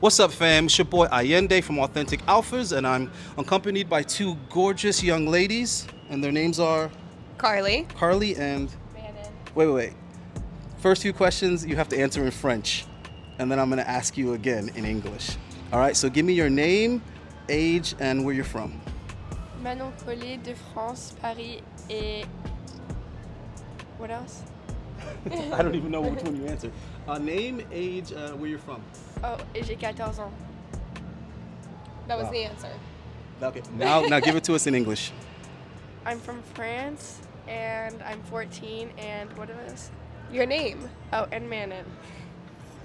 What's up, fam? It's your boy Allende from Authentic Alphas, and I'm accompanied by two gorgeous young ladies, and their names are Carly. Carly and Bannon. Wait. First few questions you have to answer in French, and then I'm gonna ask you again in English. All right, so give me your name, age, and where you're from. Manon Collet de France, Paris, et what else? I don't even know which one you answered. Name, age, where you're from. Oh, et j'ai 14 ans. That was Wow. the answer. Okay, now give it to us in English. I'm from France, and I'm 14, and what else? Your name. Oh, and Manon.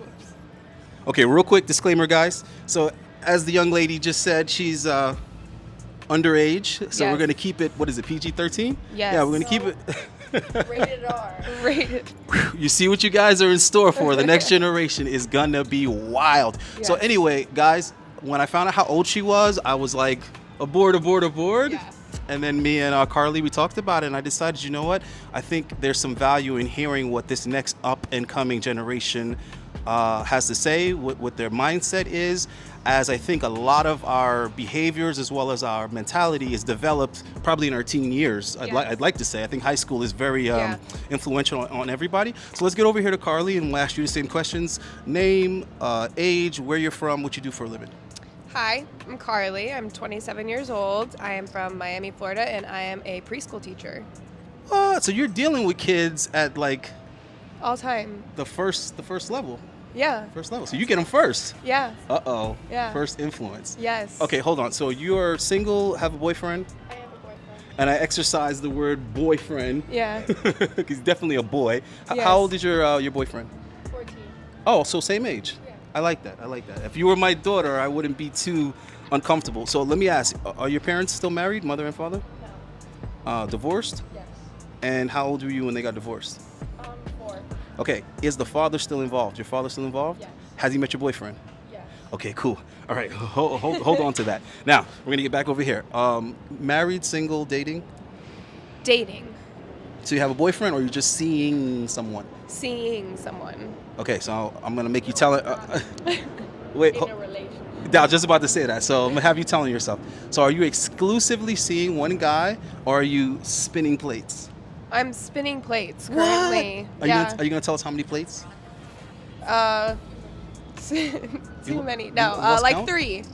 Whoops. Okay, real quick disclaimer, guys. So, as the young lady just said, she's underage, so Yes. we're gonna keep it. What is it, PG-13? Yes. Yeah, we're gonna keep it. Rated R. Rated. You see what you guys are in store for. The next generation is gonna be wild. So Yes. anyway, guys, when I found out how old she was, I was like, aboard. Yes. And then me and Carly, we talked about it, and I decided, you know what? I think there's some value in hearing what this next up and coming generation has to say, what their mindset is, as I think a lot of our behaviors as well as our mentality is developed probably in our teen years. I'd like to say. I think high school is very influential on everybody. So let's get over here to Carly, and we'll ask you the same questions. Name, age, where you're from, what you do for a living. Hi, I'm Carly. I'm 27 years old. I am from Miami, Florida, and I am a preschool teacher. So you're dealing with kids at like All time. the first level. Yeah. First level. So you get them first. Yeah. Uh-oh. Yeah. First influence. Yes. Okay, hold on. So you're single, have a boyfriend? I have a boyfriend. And I exercise the word boyfriend. Yeah. He's definitely a boy. Yes. How old is your boyfriend? 14. Oh, so same age. Yeah. I like that. If you were my daughter, I wouldn't be too uncomfortable. So let me ask, are your parents still married, mother and father? No. Divorced? Yes. And how old were you when they got divorced? 4. Okay, is the father still involved? Your father still involved? Yes. Has he met your boyfriend? Yes. Okay, cool. All right, hold on to that. Now, we're gonna get back over here. Married, single, dating? Dating. So you have a boyfriend or you're just seeing someone? Seeing someone. Okay, so I'm gonna make you tell it. Wait, In a relationship. I was just about to say that. So I'm gonna have you telling yourself. So are you exclusively seeing one guy or are you spinning plates? I'm spinning plates currently. Are Yeah. you gonna tell us how many plates? Too many. you No, lost like count? 3.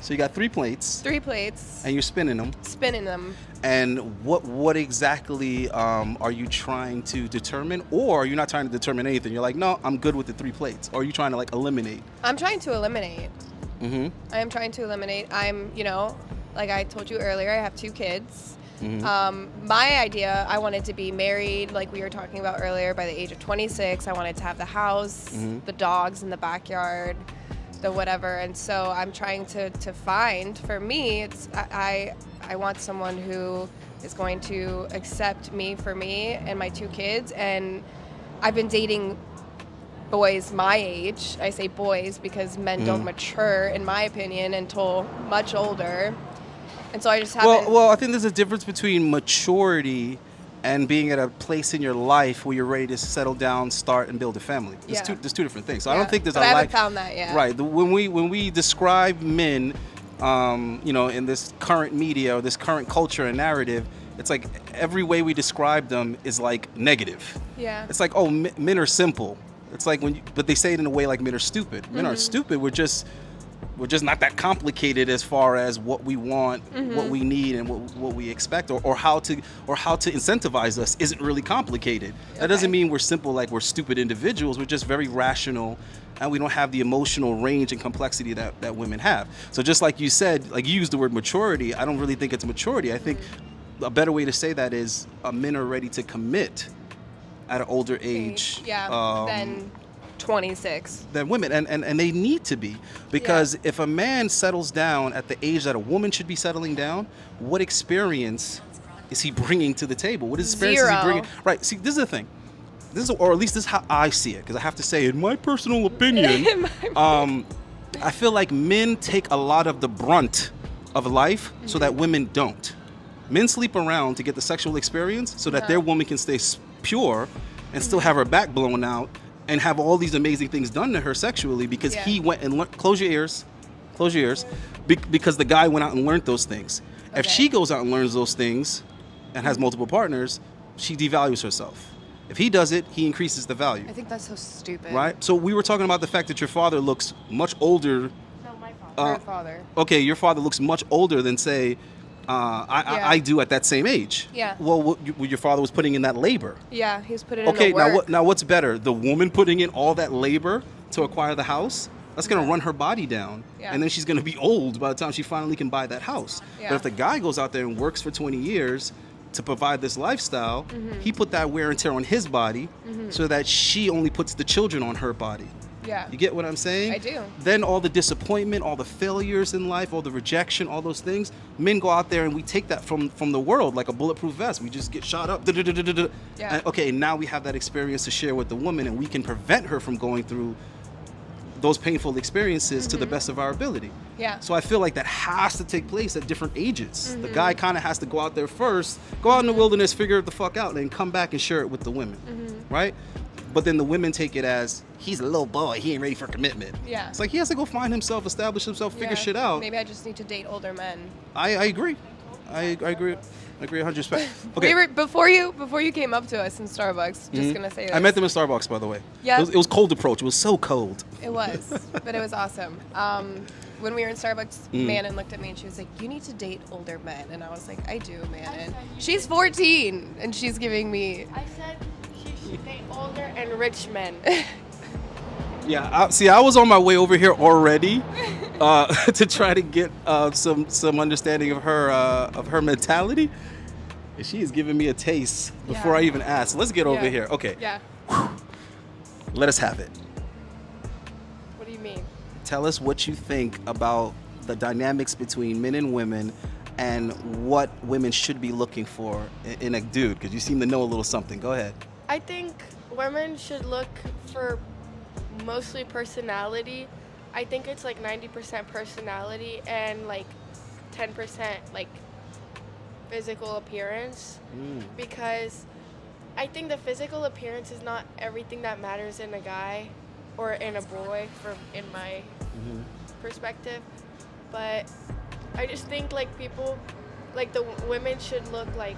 So you got 3 plates 3 plates. and you're spinning them. Spinning them. And what exactly are you trying to determine, or are you not trying to determine anything? You're like, no, I'm good with the 3 plates. Or are you trying to like eliminate? I'm trying to eliminate. Mm-hmm. I am trying to eliminate. I'm, like I told you earlier, I have 2 kids. My idea, I wanted to be married, like we were talking about earlier, by the age of 26. I wanted to have the house, the dogs in the backyard, the whatever. And so I'm trying to find, for me, I want someone who is going to accept me for me and my 2 kids. And I've been dating boys my age. I say boys because men don't mature, in my opinion, until much older. And so I just haven't. Well, I think there's a difference between maturity and being at a place in your life where you're ready to settle down, start, and build a family. There's two different things. So I don't think there's but I haven't found that yet. Right. When we describe men, in this current media or this current culture and narrative, it's like every way we describe them is like negative. Yeah. It's like, oh, men are simple. It's like but they say it in a way like men are stupid. Men aren't stupid. We're just not that complicated as far as what we want, what we need, and what we expect, or how to incentivize us isn't really complicated. That doesn't mean we're simple, like we're stupid individuals. We're just very rational, and we don't have the emotional range and complexity that women have. So just like you said, like you used the word maturity, I don't really think it's maturity. I think a better way to say that is men are ready to commit at an older age. Than 26. Than women, and they need to be, because if a man settles down at the age that a woman should be settling down, what experience is he bringing to the table? What experience is he bringing? Right. See, this is the thing. Or at least this is how I see it. Because I have to say, in my personal opinion, I feel like men take a lot of the brunt of life so that women don't. Men sleep around to get the sexual experience so that their woman can stay pure and still have her back blown out and have all these amazing things done to her sexually because he went and learned. Close your ears. Because the guy went out and learned those things. If she goes out and learns those things and has multiple partners, she devalues herself. If he does it, he increases the value. I think that's so stupid. Right? So we were talking about the fact that your father looks much older. No, my father. Her father. Okay, your father looks much older than, say, I do at that same age. Yeah. Well, your father was putting in that labor. Yeah, he was putting in Okay, the work. now what's better? The woman putting in all that labor to acquire the house? That's going to run her body down. Yeah. And then she's going to be old by the time she finally can buy that house. Yeah. But if the guy goes out there and works for 20 years to provide this lifestyle, he put that wear and tear on his body so that she only puts the children on her body. Yeah. You get what I'm saying? I do. Then all the disappointment, all the failures in life, all the rejection, all those things, men go out there and we take that from the world like a bulletproof vest. We just get shot up. Yeah. And, okay, now we have that experience to share with the woman and we can prevent her from going through those painful experiences to the best of our ability. Yeah. So I feel like that has to take place at different ages. The guy kind of has to go out there first, go out in the wilderness, figure it the fuck out, and then come back and share it with the women, right? But then the women take it as, he's a little boy, he ain't ready for commitment. Yeah. It's like he has to go find himself, establish himself, figure shit out. Maybe I just need to date older men. I agree. I agree. I agree 100%. Okay. Before you came up to us in Starbucks, just gonna say this. I met them in Starbucks, by the way. Yeah. It was cold approach. It was so cold. It was, but it was awesome. When we were in Starbucks, Manon looked at me and she was like, "You need to date older men," and I was like, "I do, Manon." She's 14 and she's giving me. I said she should date older and rich men. Yeah, I was on my way over here already to try to get some understanding of her mentality. And she is giving me a taste before I even ask. Let's get over here. Okay. Yeah. Let us have it. What do you mean? Tell us what you think about the dynamics between men and women and what women should be looking for in a dude, because you seem to know a little something. Go ahead. I think women should look for mostly personality. I think it's like 90% personality and like 10% like physical appearance, because I think the physical appearance is not everything that matters in a guy or in a boy in my perspective. But I just think like people, like the women should look like,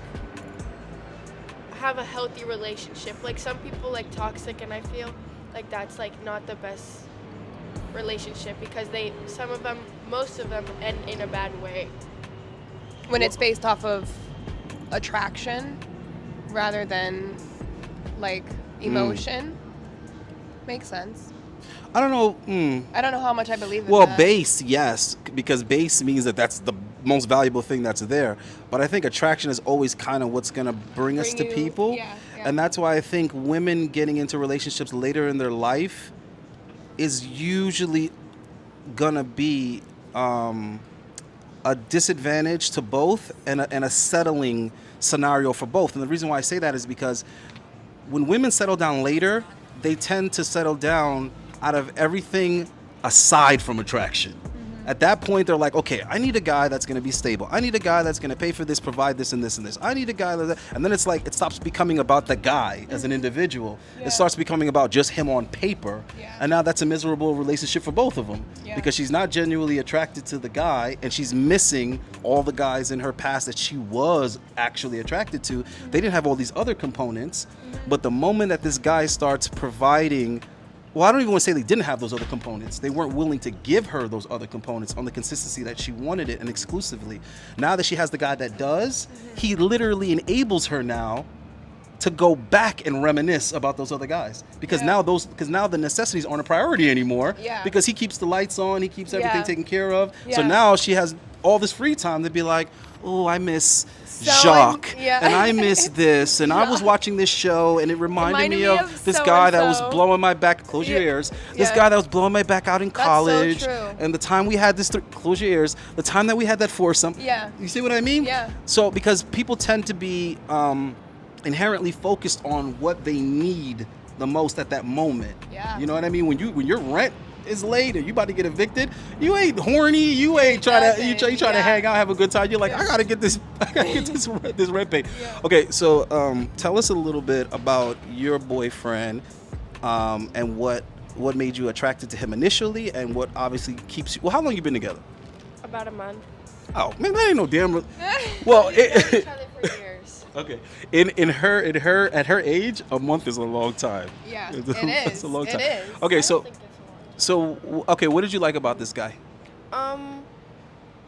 have a healthy relationship. Like some people like toxic, and I feel like that's like not the best relationship because most of them end in a bad way. When it's based off of attraction rather than like emotion. Makes sense. I don't know. I don't know how much I believe in Well, that. base, yes, because base means that's the most valuable thing that's there. But I think attraction is always kind of what's going to bring us to people. Yeah. And that's why I think women getting into relationships later in their life is usually going to be a disadvantage to both and a settling scenario for both. And the reason why I say that is because when women settle down later, they tend to settle down out of everything aside from attraction. At that point, they're like, okay, I need a guy that's going to be stable. I need a guy that's going to pay for this, provide this and this and this. I need a guy that, and then it's like, it stops becoming about the guy as an individual. Yeah. It starts becoming about just him on paper. Yeah. And now that's a miserable relationship for both of them. Yeah. Because she's not genuinely attracted to the guy and she's missing all the guys in her past that she was actually attracted to. They didn't have all these other components, but the moment that this guy starts providing, well, I don't even want to say they didn't have those other components. They weren't willing to give her those other components on the consistency that she wanted it and exclusively. Now that she has the guy that does, he literally enables her now to go back and reminisce about those other guys. Because now the necessities aren't a priority anymore. Yeah. Because he keeps the lights on, he keeps everything Yeah. taken care of. So Yeah. now she has all this free time to be like, oh, I miss So Jacques, yeah. and I miss this, and I was watching this show, and it reminded me of this guy that was so-and-so. blowing my back. Close your Yeah. ears. This Yeah. guy that was blowing my back out in That's so college, true. and the time we had this. Close your ears. The time that we had that foursome. Yeah. You see what I mean? Yeah. So because people tend to be inherently focused on what they need the most at that moment. Yeah. You know what I mean? When your rent is late and you about to get evicted, you ain't horny, you ain't trying to you try to Yeah. hang out, have a good time. You're like, I gotta get this this rent paid. Yeah. Okay, so tell us a little bit about your boyfriend, and what made you attracted to him initially, and what obviously keeps you. Well, how long you been together? About a month. Oh man, that ain't no damn. Well, We've known each other for years. okay. In her at her age, a month is a long time. Yeah, It's it is. It's a long It time. is. Okay, I so don't think it's long. okay, what did you like about this guy?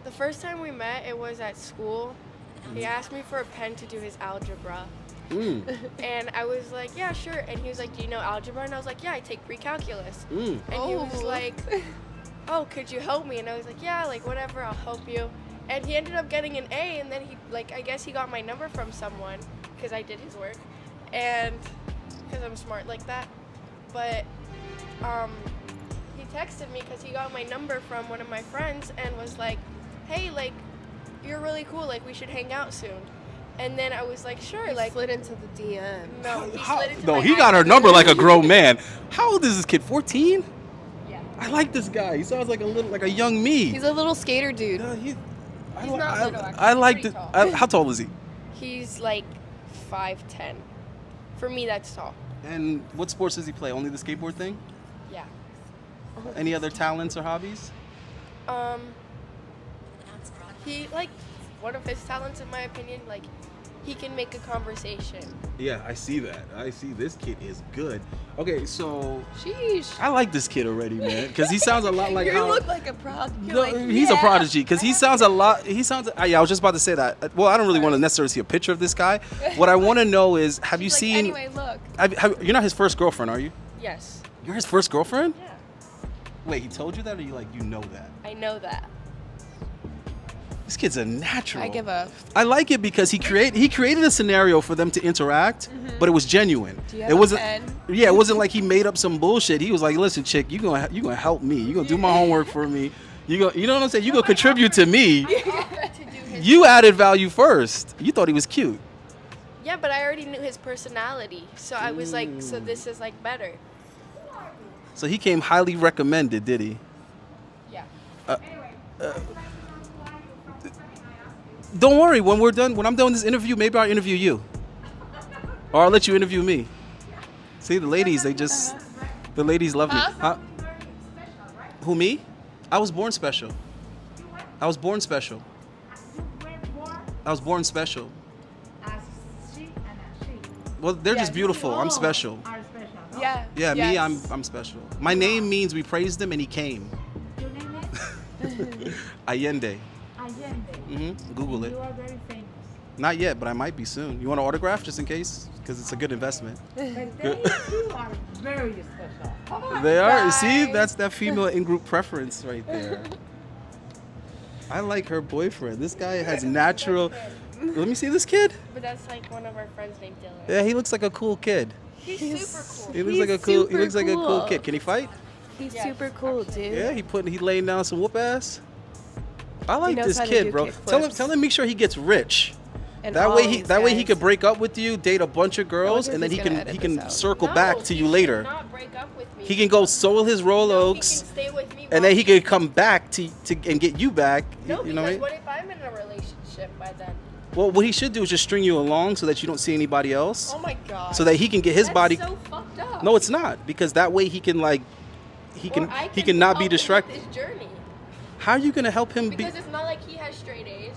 The first time we met, it was at school. He asked me for a pen to do his algebra. And I was like, yeah, sure. And he was like, do you know algebra? And I was like, yeah, I take pre-calculus. And he was Oh. like, oh, could you help me? And I was like, yeah, like whatever, I'll help you. And he ended up getting an A, and then he, like, I guess he got my number from someone because I did his work, and because I'm smart like that. But he texted me because he got my number from one of my friends and was like, hey, like, you're really cool, like, we should hang out soon. And then I was like, sure, like, slid into the DM. no, he How- slid into no, my he got her iPhone. number like a grown man. How old is this kid? 14? Yeah. I like this guy. He sounds like a young me. He's a little skater dude. I, He's li- not I- little, actually. I He's like pretty the. tall. How tall is he? He's like 5'10". For me, that's tall. And what sports does he play? Only the skateboard thing? Yeah. Any other talents or hobbies? He, like, one of his talents, in my opinion, like, he can make a conversation. Yeah, I see that. I see this kid is good. Okay, so Sheesh. I like this kid already, man, because he sounds a lot like You how. look like a prodigy. No, he's a prodigy because he sounds a lot. He sounds. Yeah, I was just about to say that. Well, I don't really want to necessarily see a picture of this guy. What I want to know is, have you Like, seen? anyway, look. You're not his first girlfriend, are you? Yes. You're his first girlfriend? Yeah. Wait, he told you that, or you know that? I know that. This kid's a natural. I give up. I like it because he created a scenario for them to interact, but it was genuine. Do you have it a wasn't. pen? Yeah, it wasn't like he made up some bullshit. He was like, "Listen, chick, you gonna help me. You gonna do my homework for me. You know what I'm saying? You gonna contribute to me. Offered to do his. You added value first. You thought he was cute. Yeah, but I already knew his personality, so I was like, so this is like better. So he came highly recommended, did he? Yeah. Don't worry. When I'm done with this interview, maybe I'll interview you, or I'll let you interview me. See, the ladies love me. Huh? Who, me? I was born special. I was born special. I was born special. Well, they're just beautiful. I'm special. Yeah. Yeah, yes. me, I'm special. My name means we praised him and he came. Your name is Allende. Allende. Google it. You are very famous. Not yet, but I might be soon. You want an autograph just in case? Because it's a good investment. But they too are very special. Oh They are. You see, God. that's that female in-group preference right there. I like her boyfriend. This guy has natural. Let me see this kid. But that's like one of our friends named Dylan. Yeah, he looks like a cool kid. He's super cool. He looks He's like a cool. He super looks like a cool cool. kid. Can he fight? He's Yes, super cool, dude. Yeah, he laying down some whoop ass. I like knows this how to kid, do bro. kickflips. Tell him, make sure he gets rich. And That all way he these could guys. break up with you, date a bunch of girls, wonder and if then he he's gonna can edit he this can out. circle No, back to he you should later. not break up with me. He can go soil his Royal No, Oaks, He can stay with me. and then he could come back to and get you back. No, you know because what I mean? what if I'm in a relationship by then? Well, what he should do is just string you along so that you don't see anybody else, Oh my god. so that he can get his That's body. so fucked up. No, it's not, because that way he can he Or I can not help be him with distracted. His journey. How are you gonna help him be? Because it's not like he has straight A's.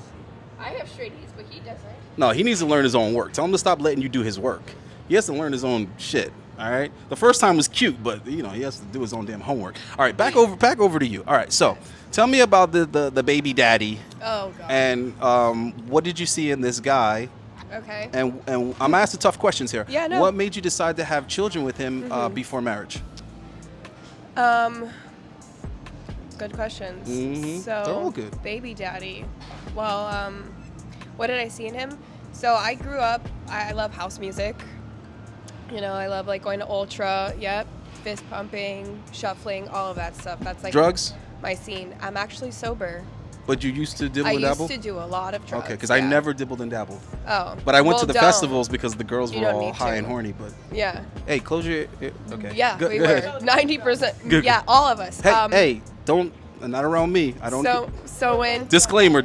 I have straight A's, but he doesn't. No, he needs to learn his own work. Tell him to stop letting you do his work. He has to learn his own shit. All right. The first time was cute, but he has to do his own damn homework. All right, back over to you. All right. So, tell me about the baby daddy, Oh god. and what did you see in this guy? Okay. And I'm asking tough questions here. Yeah, no. What made you decide to have children with him before marriage? Good questions. Mhm. So They're all good. baby daddy. Well, What did I see in him? So I grew up, I love house music. You know, I love like going to Ultra, yep, fist pumping, shuffling, all of that stuff. That's like Drugs? my scene. I'm actually sober. But you used to dibble I and dabble? used to do a lot of drugs. Okay, because I yeah. never dibbled and dabbled. Oh. But I went to well, the don't. festivals because the girls You were don't all need high to. and horny. But Yeah. hey, close your. Okay. Yeah, Go we ahead. were 90%. Good. Yeah, all of us. Hey, hey, don't. Not around me. I don't. So when Disclaimer.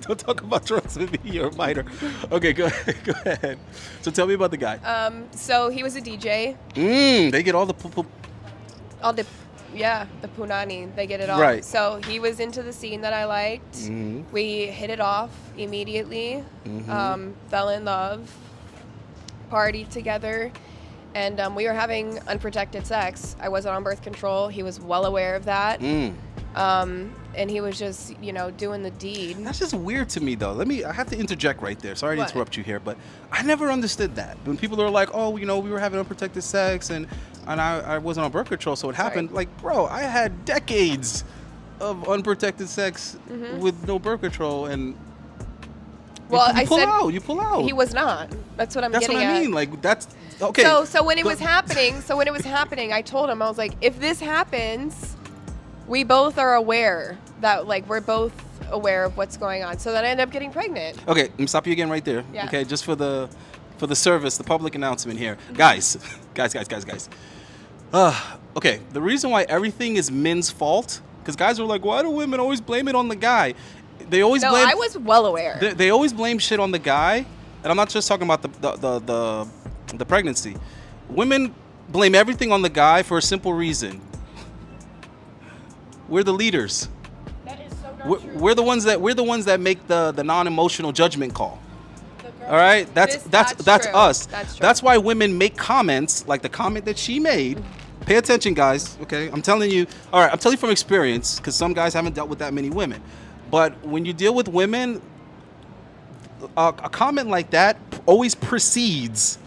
Don't talk about drugs with me. You're a minor. Okay, go ahead. Go ahead. So tell me about the guy. so he was a DJ. They get all the. All the the punani, they get it all. Right. So he was into the scene that I liked. Mm-hmm. We hit it off immediately. Fell in love. Partied together. And we were having unprotected sex. I wasn't on birth control. He was well aware of that. And he was just, you know, doing the deed. That's just weird to me, though. I have to interject right there. Sorry to What? interrupt you here, but I never understood that. When people are like, oh, you know, we were having unprotected sex and I wasn't on birth control, so it happened. Like, bro, I had decades of unprotected sex with no birth control, and Well, you pull out. he was not. That's what I'm That's getting what I at. mean. Like, that's okay. So when it was happening, I told him, I was like, if this happens, we both are aware that, like, we're both aware of what's going on. So then I ended up getting pregnant. Okay, let me stop you again right there. Yeah. Okay, just for the service, the public announcement here. Guys. Okay, the reason why everything is men's fault, because guys are like, why do women always blame it on the guy? They always No, blame. I was well aware. They always blame shit on the guy, and I'm not just talking about the pregnancy. Women blame everything on the guy for a simple reason. We're the leaders. That is so not true. We're the ones that make the non-emotional judgment call. All right, that's true. us. That's true. That's why women make comments like the comment that she made. Pay attention, guys. Okay, I'm telling you. All right, I'm telling you from experience, because some guys haven't dealt with that many women. But when you deal with women, a comment like that always precedes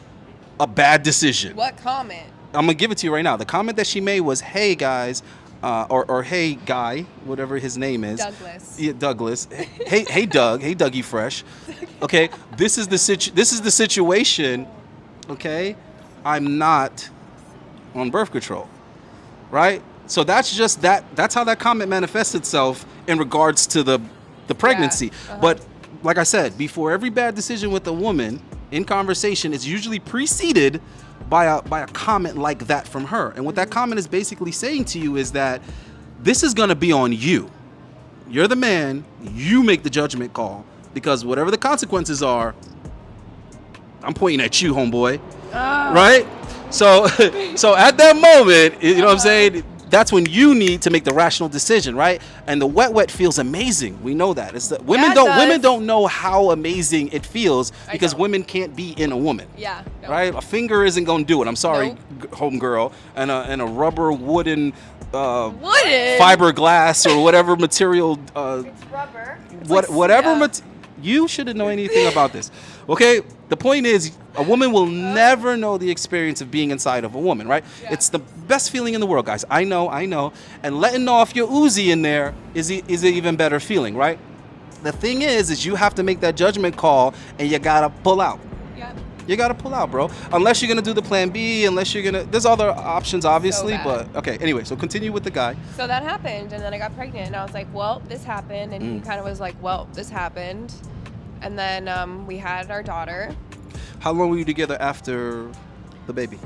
a bad decision. What comment? I'm gonna give it to you right now. The comment that she made was, "Hey guys," or "Hey guy," whatever his name is. Douglas. Yeah, Douglas. Hey Doug. Hey Dougie Fresh. Okay, this is the situation. Okay, I'm not on birth control, right? So that's just that. That's how that comment manifests itself in regards to the pregnancy. But like I said, before every bad decision with a woman in conversation, it's usually preceded by a comment like that from her. And what that comment is basically saying to you is that this is going to be on you. You're the man. You make the judgment call, because whatever the consequences are, I'm pointing at you, homeboy. Right? So at that moment, you know what I'm saying? That's when you need to make the rational decision, right? And the wet feels amazing. We know that. It's the, women don't know how amazing it feels, because women can't be in a woman. Yeah. No. Right? A finger isn't gonna do it. I'm sorry, Nope. homegirl. And a rubber, wooden, Wooden? fiberglass or whatever material. It's rubber. yeah. You shouldn't know anything about this. Okay? The point is, a woman will never know the experience of being inside of a woman, right? Yeah. It's the best feeling in the world, guys. I know. And letting off your Uzi in there is an even better feeling, right? The thing is you have to make that judgment call, and you gotta pull out. Yeah. You gotta pull out, bro. Unless you're gonna do the plan B, there's other options, obviously, bad. but okay. Anyway, so continue with the guy. So that happened, and then I got pregnant, and I was like, well, this happened. And he kind of was like, well, this happened. And then we had our daughter. How long were you together after the baby?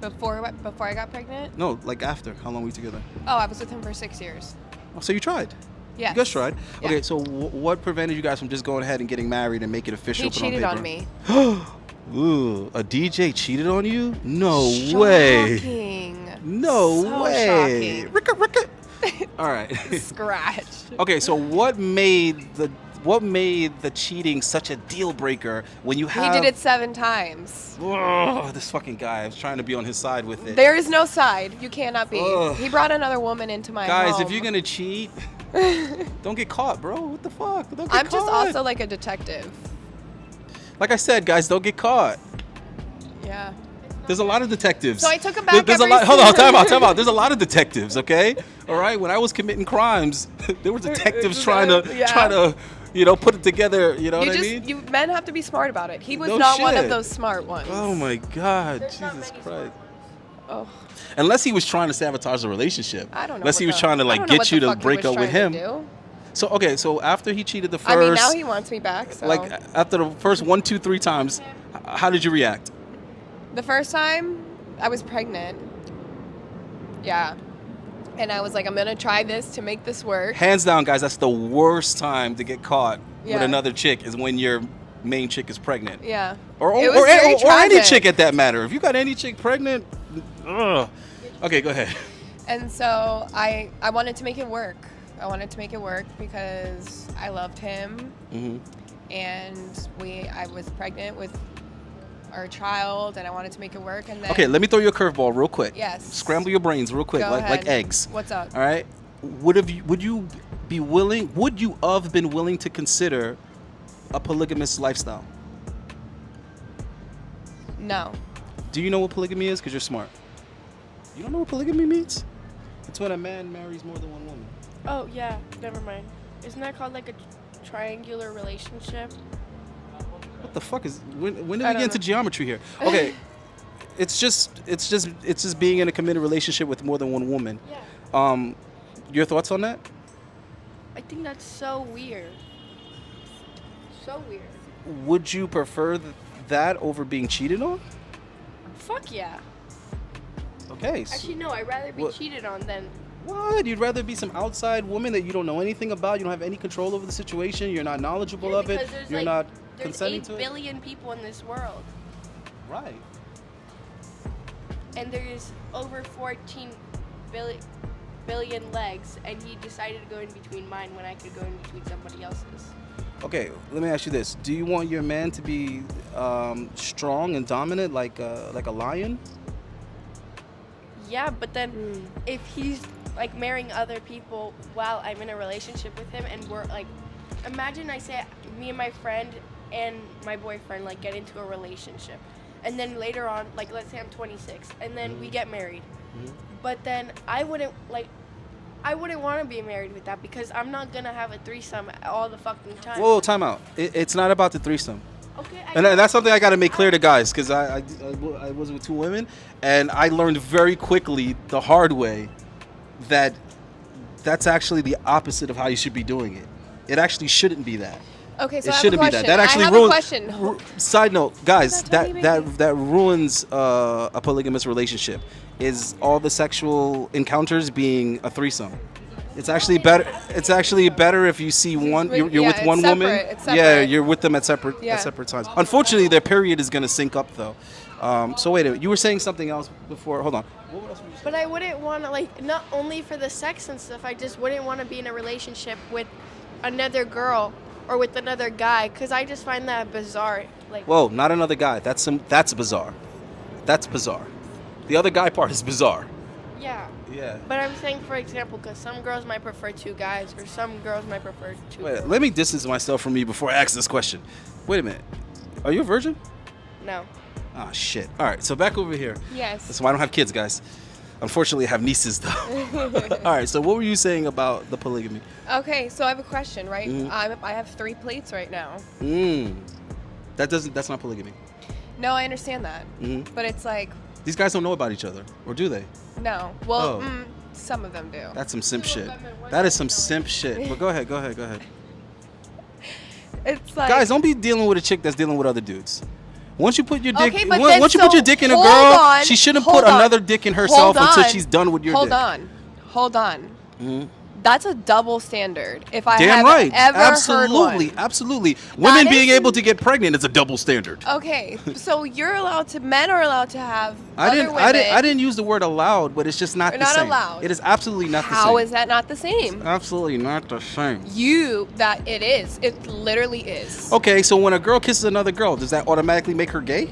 Before I got pregnant? No, like after. How long were you together? Oh, I was with him for 6 years. Oh, so you tried? Yes. You guys tried? Yeah. Okay, so what prevented you guys from just going ahead and getting married and make it official? He put cheated on on me. Ooh, a DJ cheated on you? No way. Shocking. No So way. shocking. Ricka. All right. Scratch. Okay, so what made the cheating such a deal breaker when you have? He did it 7 times. Ugh, this fucking guy. I was trying to be on his side with it. There is no side. You cannot be. Ugh. He brought another woman into my Guys, home. if you're gonna cheat, don't get caught, bro. What the fuck? Don't get I'm caught. just also like a detective. Like I said, guys, don't get caught. Yeah. There's a lot of detectives. So I took him back There's a every lot. Hold on, single- time out. There's a lot of detectives. Okay, all right. When I was committing crimes, there were detectives trying to put it together. You know what I mean? You men have to be smart about it. He was No not one of shit. those smart ones. Oh my God, There's not Jesus many Christ. Oh, Unless he was trying to sabotage the relationship. I don't know. Unless he was what trying to I like don't know get what you the to fuck he break was up with trying him. to do. So after he cheated the first, I mean, now he wants me back. So. like after the first 1, 2, 3 times, how did you react? The first time, I was pregnant. Yeah. And I was like, I'm going to try this to make this work. Hands down, guys, that's the worst time to get caught with Yeah. another chick is when your main chick is pregnant. Yeah. Or It was very any tragic. chick at that matter. If you got any chick pregnant, ugh. Okay, go ahead. And so I wanted to make it work. I wanted to make it work because I loved him. Hmm. And I was pregnant with our child, and I wanted to make it work. And then Okay, let me throw you a curveball real quick. Yes. Scramble your brains real quick, Go like ahead. eggs. What's up? All right. Would you have been willing to consider a polygamous lifestyle? No. Do you know what polygamy is? Because you're smart. You don't know what polygamy means? It's when a man marries more than one woman. Oh yeah, never mind. Isn't that called like a triangular relationship? What the fuck is? When did we I get don't into know. geometry here? Okay. It's just being in a committed relationship with more than one woman. Yeah. Your thoughts on that? I think that's so weird. So weird. Would you prefer that over being cheated on? Fuck yeah. Okay. so- Actually, no. I'd rather be What? cheated on than. What? You'd rather be some outside woman that you don't know anything about? You don't have any control over the situation. You're not knowledgeable of it. Because there's, You're like, not There's consenting 8 to it. billion people in this world, Right. and there's over 14 billion legs, and he decided to go in between mine when I could go in between somebody else's. Okay. Let me ask you this: do you want your man to be strong and dominant, like a lion? Yeah, but then if he's like marrying other people while I'm in a relationship with him, and we're like, imagine I say me and my friend and my boyfriend like get into a relationship, and then later on, like let's say I'm 26, and then we get married, but then I wouldn't want to be married with that because I'm not gonna have a threesome all the fucking time. Whoa, time out. It's not about the threesome. Okay. And that's something I got to make clear to guys, because I was with 2 women, and I learned very quickly the hard way that that's actually the opposite of how you should be doing it. It actually shouldn't be that. Okay, so It I have a shouldn't be question. that. That actually I have ruins. a question. Side note, guys, That's what that we make that ruins a polygamous relationship. Is all the sexual encounters being a threesome? It's actually better. It's actually better if you see one. You're Yeah, with it's one woman. separate, it's Yeah, separate. you're with them at separate times. Unfortunately, their period is gonna sync up though. So wait a minute. You were saying something else before. Hold on. What else were you saying? But I wouldn't want to, like, not only for the sex and stuff, I just wouldn't want to be in a relationship with another girl or with another guy, because I just find that bizarre. Like, Whoa, not another guy. That's bizarre. That's bizarre. The other guy part is bizarre. yeah. Yeah. But I'm saying, for example, because some girls might prefer 2 guys, or some girls might prefer 2 Wait, girls. let me distance myself from you before I ask this question. Wait a minute. Are you a virgin? No. Ah, shit. All right, so back over here. Yes. That's why I don't have kids, guys. Unfortunately, I have nieces, though. All right, so what were you saying about the polygamy? Okay, so I have a question, right? Mhm. I have 3 plates right now. That's not polygamy. No, I understand that. Mhm. But it's like, These guys don't know about each other, or do they? no. Well, Oh. some of them do. That's some simp shit. That is some simp shit. But go ahead. It's like, Guys, don't be dealing with a chick that's dealing with other dudes. Once you put your dick, Okay, but then once you put so- your dick in a hold girl, on, she shouldn't hold put on, another dick in herself hold until on, she's done with your dick. Hold on. Mhm. That's a double standard. If I Damn have right. ever Absolutely. heard one. Absolutely. Women is- being able to get pregnant is a double standard. Okay, so men are allowed to have I other didn't women. I didn't use the word allowed, but it's just not You're the not same. allowed. It is absolutely not the same. How is that not the same? Absolutely not the same. That it is. It literally is. Okay, so when a girl kisses another girl, does that automatically make her gay?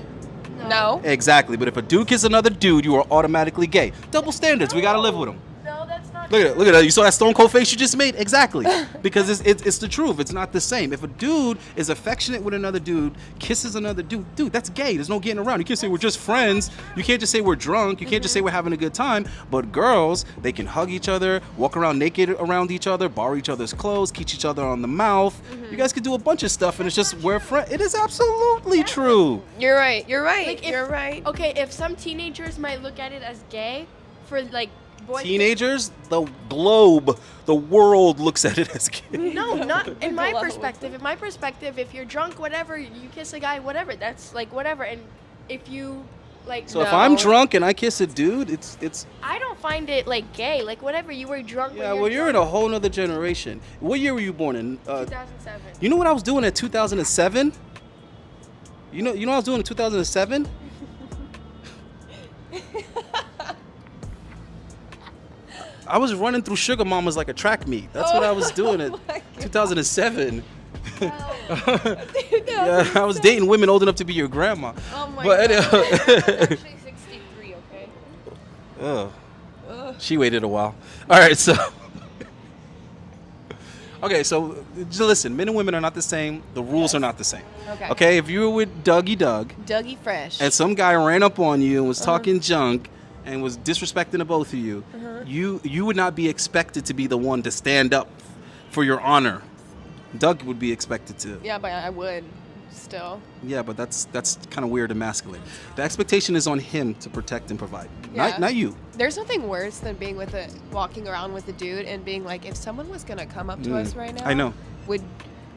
No. Exactly. But if a dude kisses another dude, you are automatically gay. Double standards. We got to live with them. No, that's not Look at that. You saw that stone cold face you just made? Exactly. Because it's the truth. It's not the same. If a dude is affectionate with another dude, kisses another dude, that's gay. There's no getting around. You can't say we're just friends. You can't just say we're drunk. You can't just say we're having a good time. But girls, they can hug each other, walk around naked around each other, borrow each other's clothes, kiss each other on the mouth. You guys could do a bunch of stuff, and it's just we're friends. It is absolutely true. You're right. You're right. Like, You're right. Okay, if some teenagers might look at it as gay, for like boys. Teenagers, the globe, the world looks at it as gay. No, not in my Glow. perspective. In my perspective, if you're drunk, whatever, you kiss a guy, whatever. That's like whatever. And if you like, So if I'm drunk and I kiss a dude, it's. I don't find it like gay. Like whatever, you were drunk. Yeah, when well, you're in a whole nother generation. What year were you born in? 2007. You know what I was doing in 2007? You know what I was doing in 2007? I was running through sugar mamas like a track meet. That's what I was doing in 2007. Yeah, I was dating women old enough to be your grandma. Oh my But god. anyway, Actually 63, okay? ugh, Ugh. she waited a while. All right, so. Okay, so just listen, men and women are not the same. The rules are not the same. Okay. Okay, if you were with Dougie Doug Dougie Fresh. and some guy ran up on you and was talking junk and was disrespecting the both of you, you would not be expected to be the one to stand up for your honor. Doug would be expected to. Yeah, but I would still. Yeah, but that's kind of weird and masculine. The expectation is on him to protect and provide, Yeah. not you. There's nothing worse than walking around with a dude and being like, if someone was gonna come up to us right now, I know. Would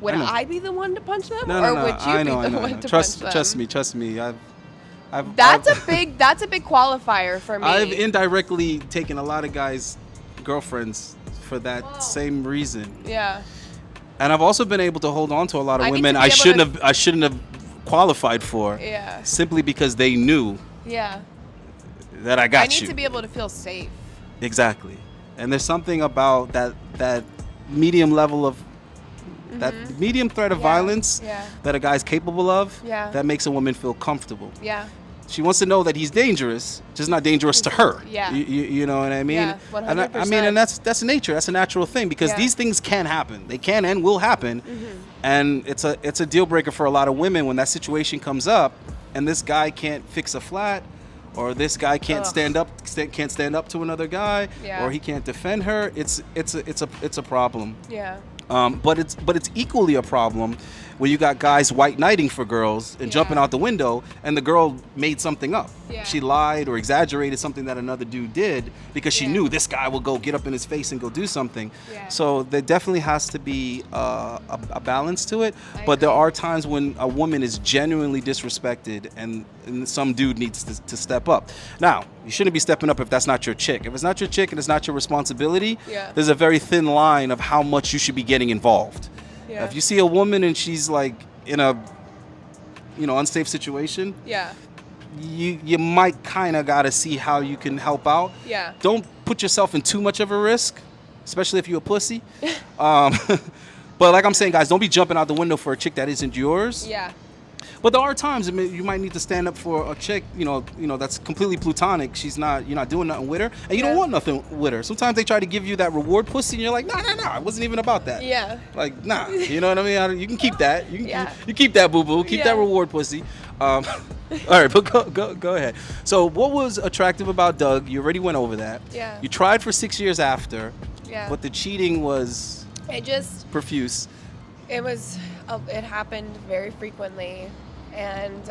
I know. I be the one to punch them, No, or no, would you I be know, the I know. one to Trust punch them? Trust me. That's a big qualifier for me. I've indirectly taken a lot of guys' girlfriends for that same reason. Yeah. And I've also been able to hold on to a lot of I need women to be able I shouldn't have qualified for. Yeah. Simply because they knew Yeah. that I got I need you. to be able to feel safe. Exactly. And there's something about that medium level of that medium threat of Yeah. violence Yeah. that a guy's capable of Yeah. that makes a woman feel comfortable. Yeah. She wants to know that he's dangerous, just not dangerous to her. Yeah. You know what I mean? Yeah, And I mean, 100%. and that's nature. That's a natural thing because Yeah. these things can happen. They can and will happen. And it's a deal breaker for a lot of women when that situation comes up and this guy can't fix a flat, or this guy can't stand up to another guy, Yeah. or he can't defend her. It's a problem. Yeah. But it's equally a problem when you got guys white knighting for girls and jumping Yeah. out the window, and the girl made something up. Yeah. She lied or exaggerated something that another dude did because she Yeah. knew this guy will go get up in his face and go do something. Yeah. So there definitely has to be a balance to it. I But there agree. are times when a woman is genuinely disrespected and some dude needs to step up. Now, you shouldn't be stepping up if that's not your chick. If it's not your chick and it's not your responsibility, Yeah. there's a very thin line of how much you should be getting involved. Yeah. If you see a woman and she's like in a unsafe situation, Yeah. you might kind of got to see how you can help out. Yeah. Don't put yourself in too much of a risk, especially if you're a pussy. But like I'm saying, guys, don't be jumping out the window for a chick that isn't yours. Yeah. But there are times you might need to stand up for a chick, that's completely plutonic. You're not doing nothing with her, and you don't Yeah. want nothing with her. Sometimes they try to give you that reward pussy, and you're like, nah, it wasn't even about that. Yeah. Like, nah, you know what I mean? You can keep that. Yeah. You keep that, boo-boo. Keep that Yeah. reward pussy. All right, but go ahead. So what was attractive about Doug? You already went over that. Yeah. You tried for 6 years after, Yeah. but the cheating was It just profuse. it happened very frequently, and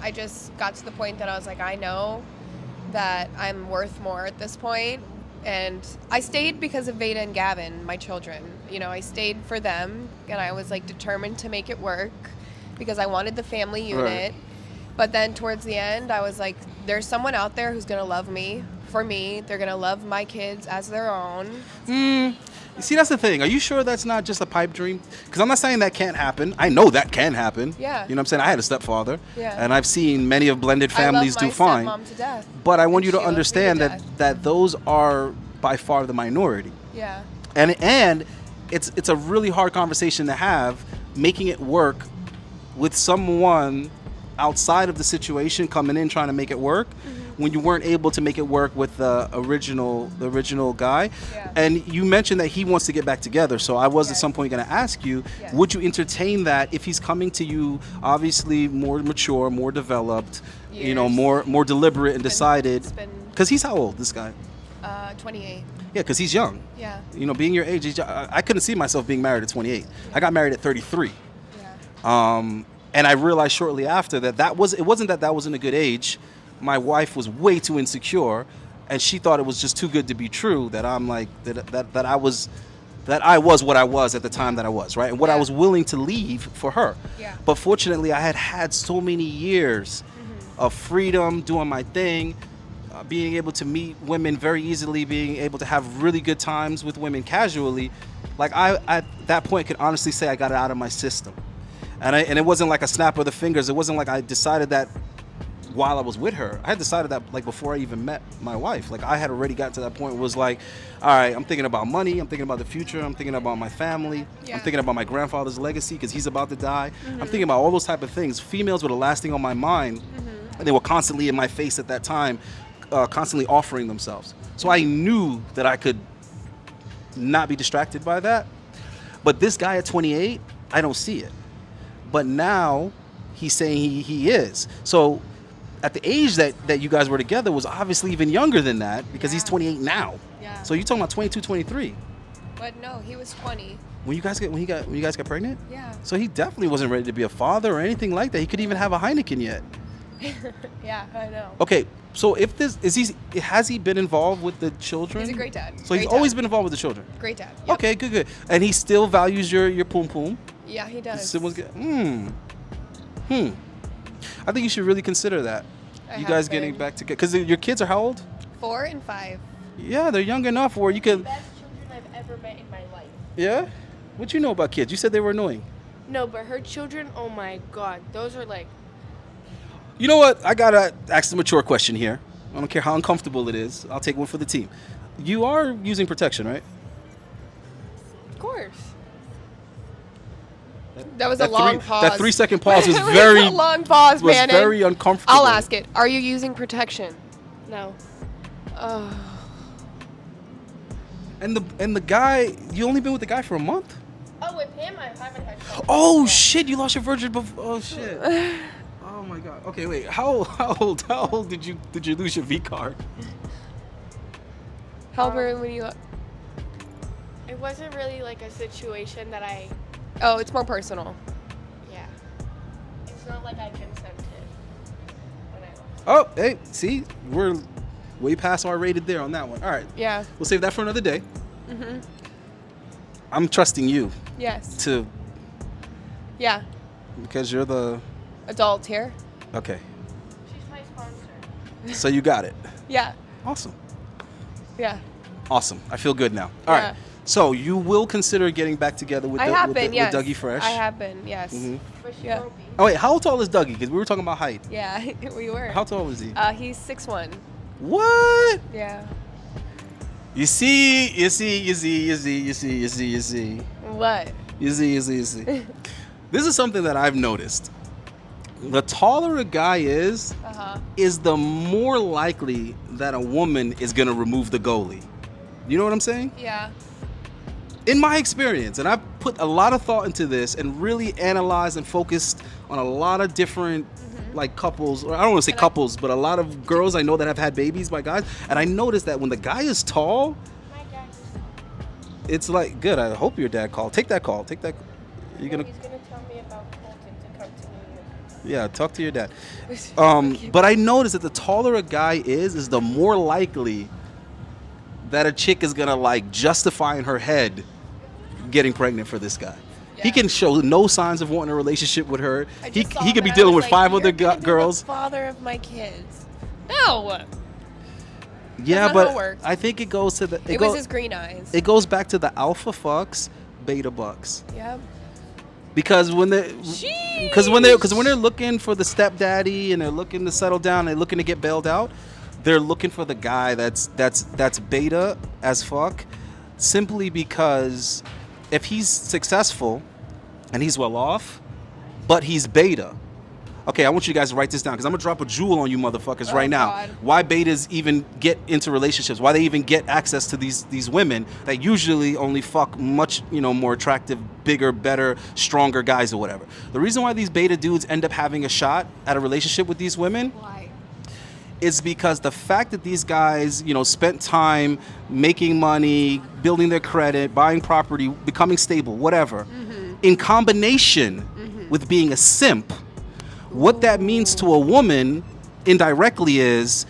I just got to the point that I was like, I know that I'm worth more at this point, and I stayed because of Veda and Gavin, my children. I stayed for them, and I was like determined to make it work because I wanted the family unit. Right. But then towards the end, I was like, there's someone out there who's gonna love me for me. They're gonna love my kids as their own. You see, that's the thing. Are you sure that's not just a pipe dream? Because I'm not saying that can't happen. I know that can happen. Yeah. You know what I'm saying? I had a stepfather. Yeah. And I've seen many of blended families I do love fine. my stepmom to death. But I want And you to she loves me to understand death. that those are by far the minority. Yeah. And it's a really hard conversation to have, making it work with someone outside of the situation coming in trying to make it work. when you weren't able to make it work with the original guy. Yeah. And you mentioned that he wants to get back together. So I was at Yes. some point going to ask you, Yes. would you entertain that if he's coming to you, obviously more mature, more developed, you know, Years. more deliberate and decided? It's been Because he's how old, this guy? 28. Yeah, because he's young. Yeah. You know, being your age, I couldn't see myself being married at 28. I got married at 33. Yeah. And I realized shortly after that it wasn't that wasn't a good age. My wife was way too insecure, and she thought it was just too good to be true. That I'm like that I was what I was at the time that I was, right, and what I Yeah. was willing to leave for her. Yeah. But fortunately, I had so many years of freedom, doing my thing, being able to meet women very easily, being able to have really good times with women casually. Like I at that point could honestly say I got it out of my system. And it wasn't like a snap of the fingers. It wasn't like I decided that while I was with her. I had decided that like before I even met my wife. Like I had already got to that point where it was like, all right, I'm thinking about money. I'm thinking about the future. I'm thinking about my family. Yeah. I'm thinking about my grandfather's legacy because he's about to die. I'm thinking about all those type of things. Females were the last thing on my mind. And they were constantly in my face at that time, constantly offering themselves. So I knew that I could not be distracted by that. But this guy at 28, I don't see it. But now he's saying he is. So at the age that you guys were together was obviously even younger than that because he's Yeah. 28 now. Yeah. So you're talking about 22, 23. But no, he was 20. When you guys got pregnant? Yeah. So he definitely wasn't ready to be a father or anything like that. He couldn't even have a Heineken yet. Yeah, I know. Okay, so if this has he been involved with the children? He's a great dad. So he's Great always dad. been involved with the children. Great dad. Yep. Okay, good. And he still values your poom poom. Yeah, he does. Still was good. I think you should really consider that. I You have guys getting been. back together because your kids are how old? 4 and 5. Yeah, they're young enough where you can. Best children I've ever met in my life. Yeah. What you know about kids? You said they were annoying. No, but her children, oh my god, those are like, You know what? I gotta ask the mature question here. I don't care how uncomfortable it is. I'll take one for the team. You are using protection, right? of course. That was a long pause. That 3-second pause was It was very a long pause, was man. very uncomfortable. I'll ask it. Are you using protection? No. Oh. And the guy, you only been with the guy for a month? Oh, with him, I haven't had sex. Oh shit! You lost your virgin before. Oh shit! Oh my god. Okay, wait. How old did you lose your V card? How old were you when you? It wasn't really like a situation that I, Oh, it's more personal. yeah. It's not like I consented when I lost. Oh, hey, see, we're way past R rated there on that one. All right, Yeah. we'll save that for another day. Mhm. I'm trusting you Yes. to Yeah. because you're the Adult here. okay. She's my sponsor. So you got it. Yeah. Awesome. Yeah. Awesome. I feel good now. All right. Yeah. So you will consider getting back together with I have with, been. with Yes. Dougie Fresh. I have been. Yes. Mhm. But she Yeah. won't be. Oh wait, how tall is Dougie? Because we were talking about height. Yeah. We were. How tall is he? He's 6'1". What? Yeah. You see. What? This is something that I've noticed. The taller a guy is the more likely that a woman is gonna remove the goalie. You know what I'm saying? Yeah. In my experience, and I've put a lot of thought into this and really analyzed and focused on a lot of different like couples, or I don't want to say And couples, but a lot of girls I know that have had babies by guys, and I noticed that when the guy is tall, My dad just it's like good. I hope your dad called. Take that call. Take that. You're gonna He's gonna tell me about Colton to come to me. yeah. Talk to your dad. But I noticed that the taller a guy is the more likely that a chick is gonna like justify in her head getting pregnant for this guy. He Yeah. can show no signs of wanting a relationship with her. I He just saw could be that. I dealing was with like, 5 other "You're gonna be girls. The father of my kids. No. Yeah, not how but it works. I think it goes to the It was his green eyes. it goes back to the alpha fucks, beta bucks. Yep. Because when they're Sheesh. when they're looking for the stepdaddy and they're looking to settle down, they're looking to get bailed out, they're looking for the guy that's beta as fuck, simply because if he's successful and he's well off, but he's beta, Okay, I want you guys to write this down because I'm gonna drop a jewel on you motherfuckers right now. God. Why betas even get into relationships? Why they even get access to these women that usually only fuck much more attractive, bigger, better, stronger guys or whatever. The reason why these beta dudes end up having a shot at a relationship with these women Why? is because the fact that these guys spent time making money, building their credit, buying property, becoming stable, whatever, in combination with being a simp. What that means to a woman indirectly is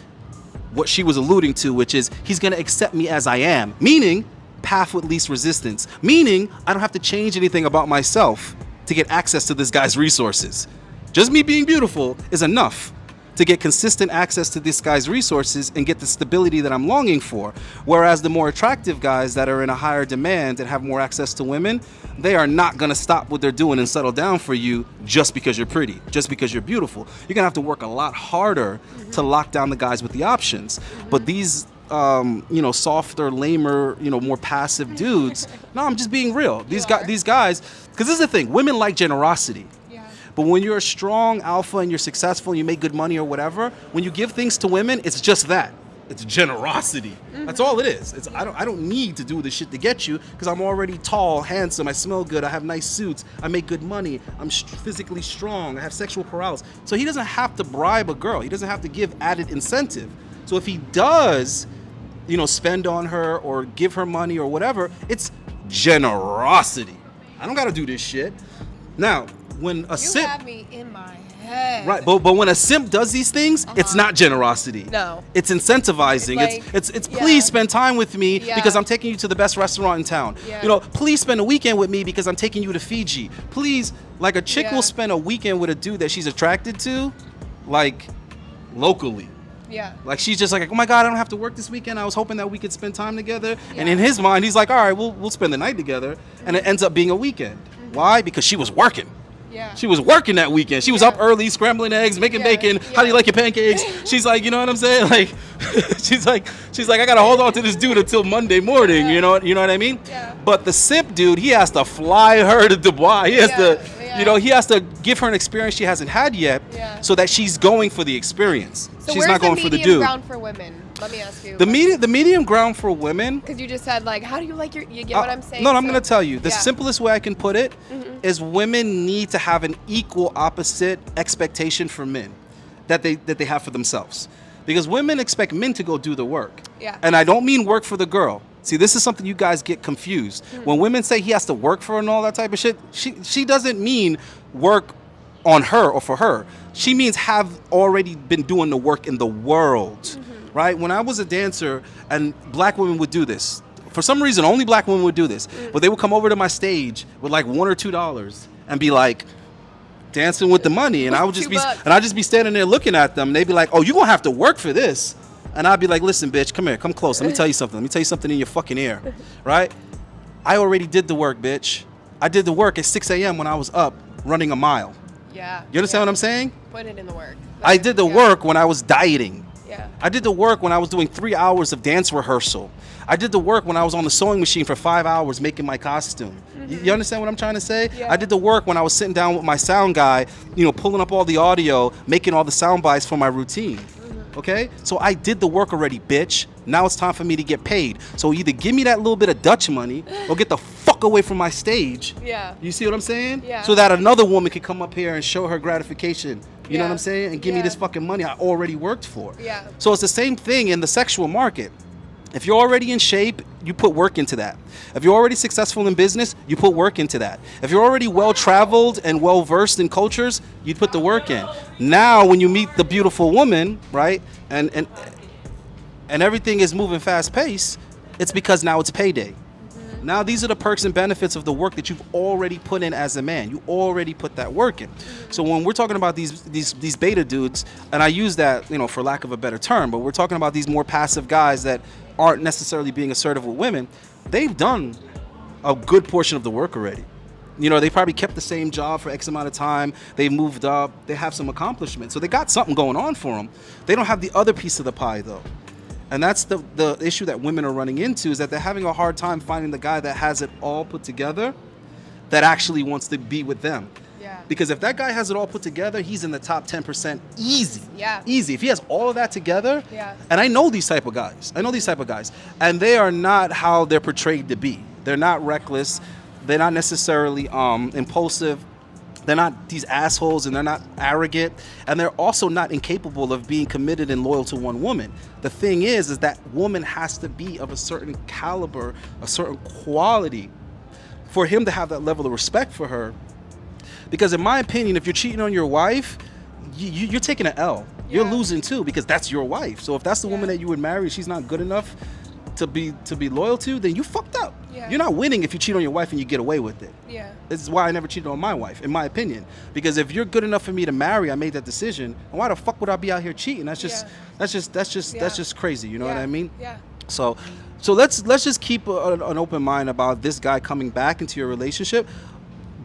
what she was alluding to, which is he's going to accept me as I am, meaning path with least resistance, meaning I don't have to change anything about myself to get access to this guy's resources. Just me being beautiful is enough to get consistent access to this guy's resources and get the stability that I'm longing for. Whereas the more attractive guys that are in a higher demand and have more access to women, they are not gonna stop what they're doing and settle down for you just because you're pretty, just because you're beautiful. You're gonna have to work a lot harder to lock down the guys with the options. But these softer, lamer, more passive dudes, no, I'm just being real. These guys, because this is the thing, women like generosity. But when you're a strong alpha and you're successful and you make good money or whatever, when you give things to women, it's just that. It's generosity. That's all it is. It's I don't need to do this shit to get you because I'm already tall, handsome, I smell good, I have nice suits, I make good money, I'm physically strong, I have sexual prowess. So he doesn't have to bribe a girl. He doesn't have to give added incentive. So if he does, spend on her or give her money or whatever, it's generosity. I don't got to do this shit. Now, when a simp, You have me in my head. right? But when a simp does these things, it's not generosity. No. It's incentivizing. It's please spend time with me because I'm taking you to the best restaurant in town. Yeah. Please spend a weekend with me because I'm taking you to Fiji. Please, like a chick will spend a weekend with a dude that she's attracted to, like locally. Yeah. Like she's just like, oh my God, I don't have to work this weekend. I was hoping that we could spend time together. And in his mind, he's like, all right, we'll spend the night together. And it ends up being a weekend. Why? Because she was working. Yeah. She was working that weekend. She was up early, scrambling eggs, making bacon. How do you like your pancakes? She's like, you know what I'm saying? Like, she's like, I gotta hold on to this dude until Monday morning. You know what I mean? Yeah. But the simp dude, he has to fly her to Dubai. He has to, he has to give her an experience she hasn't had yet, so that she's going for the experience. So she's not going for the dude. ground for women? Let me ask you. The medium ground for women. Because you just said like, how do you like your? You get what I'm saying? No, I'm going to tell you. The simplest way I can put it is women need to have an equal opposite expectation for men that they have for themselves, because women expect men to go do the work. Yeah. And I don't mean work for the girl. See, this is something you guys get confused. When women say he has to work for her and all that type of shit, she doesn't mean work on her or for her. She means have already been doing the work in the world. Right? When I was a dancer, and black women would do this. For some reason, only black women would do this. But they would come over to my stage with like $1 or $2 and be like dancing with the money, and I would just be standing there looking at them. And they'd be like, "Oh, you're gonna have to work for this." And I'd be like, "Listen, bitch, come here, come close. Let me tell you something. Let me tell you something in your fucking ear, right? I already did the work, bitch. I did the work at 6 a.m. when I was up running a mile. Yeah. You understand what I'm saying? Put it in the work. I did the work when I was dieting. Yeah. I did the work when I was doing 3 hours of dance rehearsal. I did the work when I was on the sewing machine for 5 hours making my costume. You understand what I'm trying to say? Yeah. I did the work when I was sitting down with my sound guy, pulling up all the audio, making all the sound bites for my routine. Okay? So I did the work already, bitch. Now it's time for me to get paid. So either give me that little bit of Dutch money or get the fuck away from my stage. Yeah. You see what I'm saying? Yeah. So that another woman could come up here and show her gratification. You know what I'm saying? And give me this fucking money I already worked for. Yeah. So it's the same thing in the sexual market. If you're already in shape, you put work into that. If you're already successful in business, you put work into that. If you're already well-traveled and well-versed in cultures, you put the work in. Now, when you meet the beautiful woman, right, and everything is moving fast-paced, it's because now it's payday. Now these are the perks and benefits of the work that you've already put in as a man. You already put that work in. So when we're talking about these beta dudes, and I use that, for lack of a better term, but we're talking about these more passive guys that aren't necessarily being assertive with women, they've done a good portion of the work already. They probably kept the same job for X amount of time. They moved up. They have some accomplishments. So they got something going on for them. They don't have the other piece of the pie, though. And that's the issue that women are running into, is that they're having a hard time finding the guy that has it all put together, that actually wants to be with them. Yeah. Because if that guy has it all put together, he's in the top 10% easy. Yeah. Easy. If he has all of that together, Yeah. and I know these type of guys. And they are not how they're portrayed to be. They're not reckless. They're not necessarily impulsive. They're not these assholes, and they're not arrogant, and they're also not incapable of being committed and loyal to one woman. The thing is that woman has to be of a certain caliber, a certain quality, for him to have that level of respect for her. Because in my opinion, if you're cheating on your wife, you're taking an L. You're Yeah. losing too, because that's your wife. So if that's the woman Yeah. that you would marry, she's not good enough to be loyal to, then you fucked up. Yeah. You're not winning if you cheat on your wife and you get away with it. Yeah. This is why I never cheated on my wife, in my opinion. Because if you're good enough for me to marry, I made that decision. And why the fuck would I be out here cheating? That's just crazy. You know what I mean? Yeah. So let's just keep an open mind about this guy coming back into your relationship.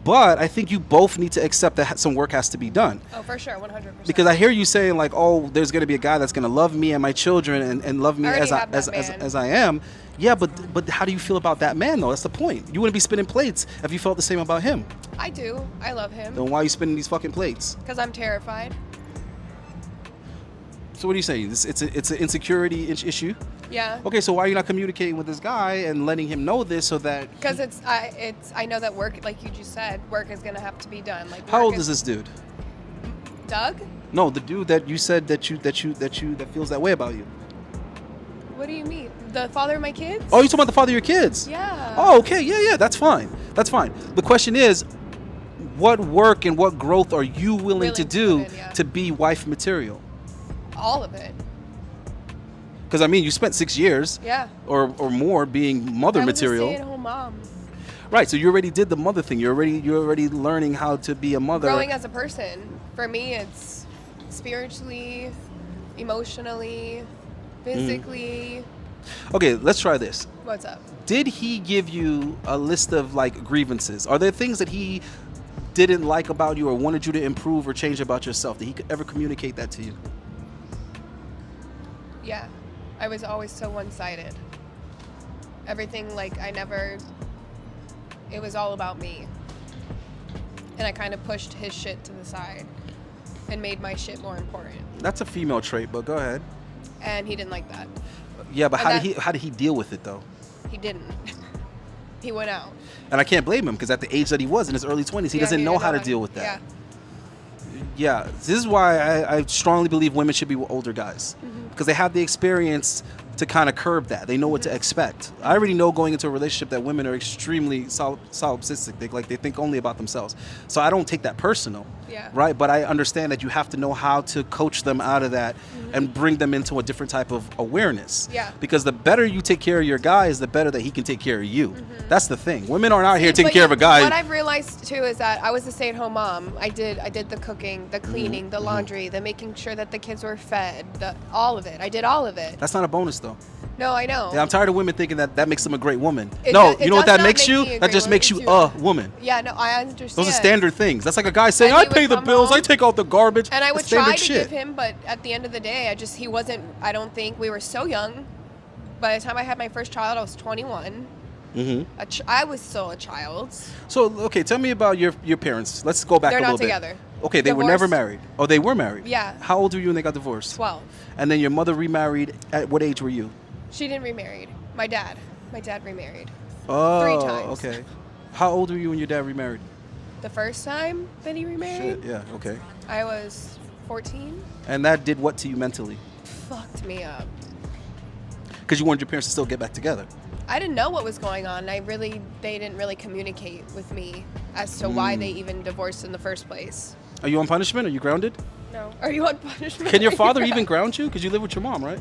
But I think you both need to accept that some work has to be done. Oh, for sure, 100%. Because I hear you saying like, oh, there's going to be a guy that's going to love me and my children and love me I already as have that man. as I am. Yeah, but how do you feel about that man though? That's the point. You wouldn't be spinning plates if you felt the same about him. I do. I love him. Then why are you spinning these fucking plates? Because I'm terrified. So what are you saying? It's an insecurity issue? Yeah. Okay, so why are you not communicating with this guy and letting him know this so that? Because I know that work, like you just said, work is gonna have to be done. Like. How work old is this dude? Doug? No, the dude that you said that feels that way about you. What do you mean? The father of my kids? Oh, you talking about the father of your kids? Yeah. Oh, okay, yeah, that's fine. That's fine. The question is, what work and what growth are you willing to do put in, yeah. to be wife material? All of it. Because I mean, you spent 6 years, Yeah. or more being mother I was material. a stay-at-home mom. Right, so you already did the mother thing. You're already learning how to be a mother. Growing as a person. For me, it's spiritually, emotionally, physically. Okay, let's try this. What's up? Did he give you a list of like grievances? Are there things that he didn't like about you or wanted you to improve or change about yourself? Did he ever communicate that to you? Yeah. I was always so one-sided. Everything, like, it was all about me. And I kind of pushed his shit to the side and made my shit more important. That's a female trait, but go ahead. And he didn't like that. Yeah, but And how did he deal with it though? He didn't. He went out. And I can't blame him because at the age that he was in his early 20s, he Yeah, doesn't know didn't how to deal with that. Yeah. Yeah, this is why I strongly believe women should be with older guys because they have the experience to kind of curb that. They know what to expect. I already know going into a relationship that women are extremely solipsistic. They think only about themselves. So I don't take that personal. Yeah. Right? But I understand that you have to know how to coach them out of that and bring them into a different type of awareness. Yeah. Because the better you take care of your guys, the better that he can take care of you. That's the thing. Women aren't out here taking But care of a guy. What I've realized too is that I was a stay-at-home mom. I did the cooking, the cleaning, the laundry, the making sure that the kids were fed, all of it. I did all of it. That's not a bonus though. No, I know. Yeah, I'm tired of women thinking that makes them a great woman. It No, do- it you know what does that not makes make you? me a That great just woman. makes you It's a woman. Yeah, no, I understand. Those are standard things. That's like a guy saying, And I he would pay the come bills, I home- take out the garbage. And I That's would standard try to shit. give him, but at the end of the day, he wasn't, I don't think, we were so young. By the time I had my first child, I was 21. I was still a child. So, okay, tell me about your parents. Let's go back They're a little not bit. together. Okay, they were never Divorced. married. Oh, they were married? Yeah. How old were you when they got divorced? 12. And then your mother remarried. At what age were you? She didn't remarry. My dad remarried. Oh, 3 times. okay. How old were you when your dad remarried? The first time that he remarried, Shit, yeah, okay. I was 14. And that did what to you mentally? Fucked me up. Because you wanted your parents to still get back together. I didn't know what was going on. They didn't really communicate with me as to why they even divorced in the first place. Are you on punishment? Are you grounded? No. Are you on punishment? Can your father even ground you? Because you live with your mom, right?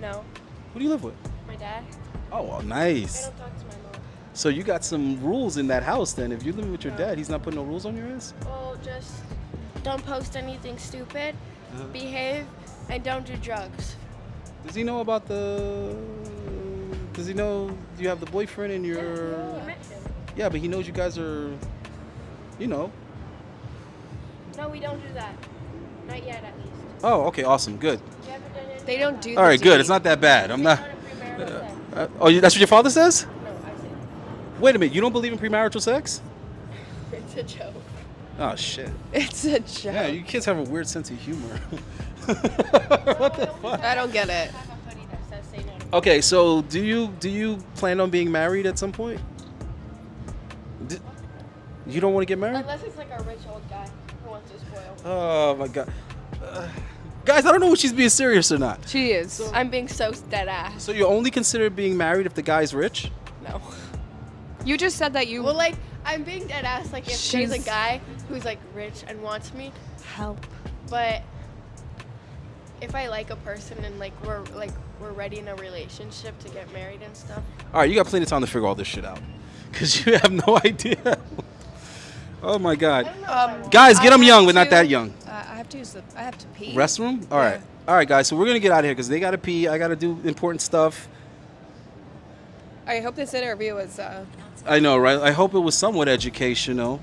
No. Who do you live with? My dad. Oh, well, I nice. don't talk to my mom. So you got some rules in that house then. If you're living with your dad, he's not putting no rules on your ass? Well, just don't post anything stupid, behave, and don't do drugs. Does he know about Does he know you have the boyfriend and your... He met him. Yeah, but he knows you guys are, you know. No, we don't do that. Not yet, at least. Oh, okay, awesome, good. We haven't done anything. They don't do All right, the good. deed. It's not that bad. I'm not... Not a premarital sex. That's what your father says? No, I said Wait a minute, you don't believe in premarital sex? it's a joke. Oh shit. It's a joke. Yeah, you kids have a weird sense of humor. What the fuck? I don't get it. I have a hoodie that says say no to Okay, so do you plan on being married at some point? You don't want to get married? Unless it's like a rich old guy who wants to spoil. Oh my god. Guys, I don't know if she's being serious or not. She is. I'm being so dead ass. So you only consider being married if the guy's rich? No. You just said that you Well, like, I'm being dead ass. Like, if there's a She's- guy who's like rich and wants me, help. but if I like a person and like we're ready in a relationship to get married and stuff. All right, you got plenty of time to figure all this shit out. Because you have no idea. Oh my I god. don't know if I want- Guys, get I them young, but have not that to- young. I have to use the. I have to pee. Restroom? All Yeah. right. All right, guys, so we're going to get out of here because they got to pee. I got to do important stuff. I hope this interview was. I know, right? I hope it was somewhat educational.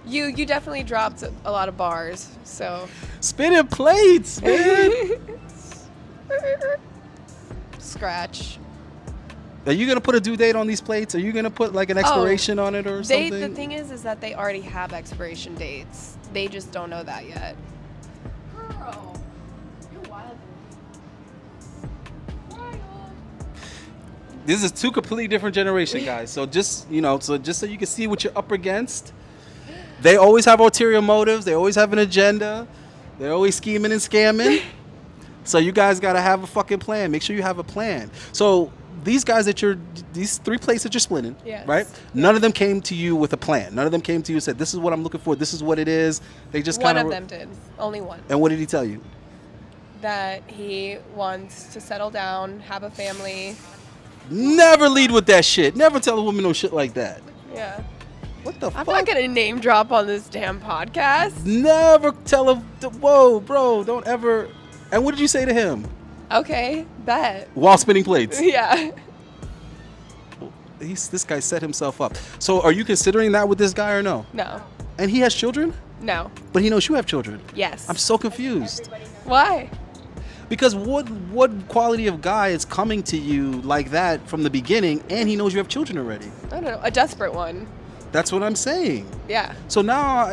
You definitely dropped a lot of bars. So. Spinning plates, man. Scratch. Are you going to put a due date on these plates? Are you going to put like an expiration on it or They. something? The thing is that they already have expiration dates. They just don't know that yet. Girl, you're wild. Wild. This is two completely different generation, guys. So just, just so you can see what you're up against. They always have ulterior motives. They always have an agenda. They're always scheming and scamming. So you guys got to have a fucking plan. Make sure you have a plan. So these guys these three places that you're splitting, Yes. right? None of them came to you with a plan. None of them came to you and said, this is what I'm looking for. This is what it is. They just One kind of them did. Only one. And what did he tell you? That he wants to settle down, have a family. Never lead with that shit. Never tell a woman no shit like that. Yeah. What the I'm fuck? not gonna name drop on this damn podcast. Never tell him. Whoa, bro, don't ever. And what did you say to him Okay, bet. while spinning plates? Yeah. This guy set himself up. So are you considering that with this guy or no? No. And he has children, No. but he knows you have children. Yes. I'm so confused. Why? Because what quality of guy is coming to you like that from the beginning, and he knows you have children already? I don't know. A desperate one. That's what I'm saying. Yeah. So now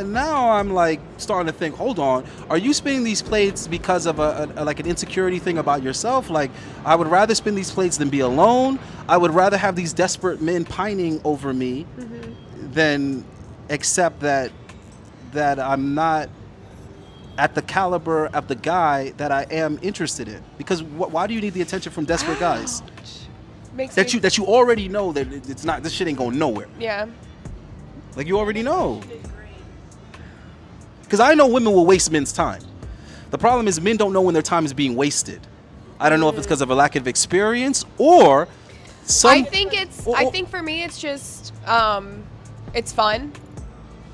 I'm like starting to think, hold on, are you spinning these plates because of a like an insecurity thing about yourself? Like, I would rather spin these plates than be alone. I would rather have these desperate men pining over me than accept that I'm not at the caliber of the guy that I am interested in. Because why do you need the attention from desperate guys? Makes That me, you already know that it's not, this shit ain't going nowhere. Yeah. Like, you already know. Because I know women will waste men's time. The problem is men don't know when their time is being wasted. I don't know if it's because of a lack of experience or I think for me it's just it's fun.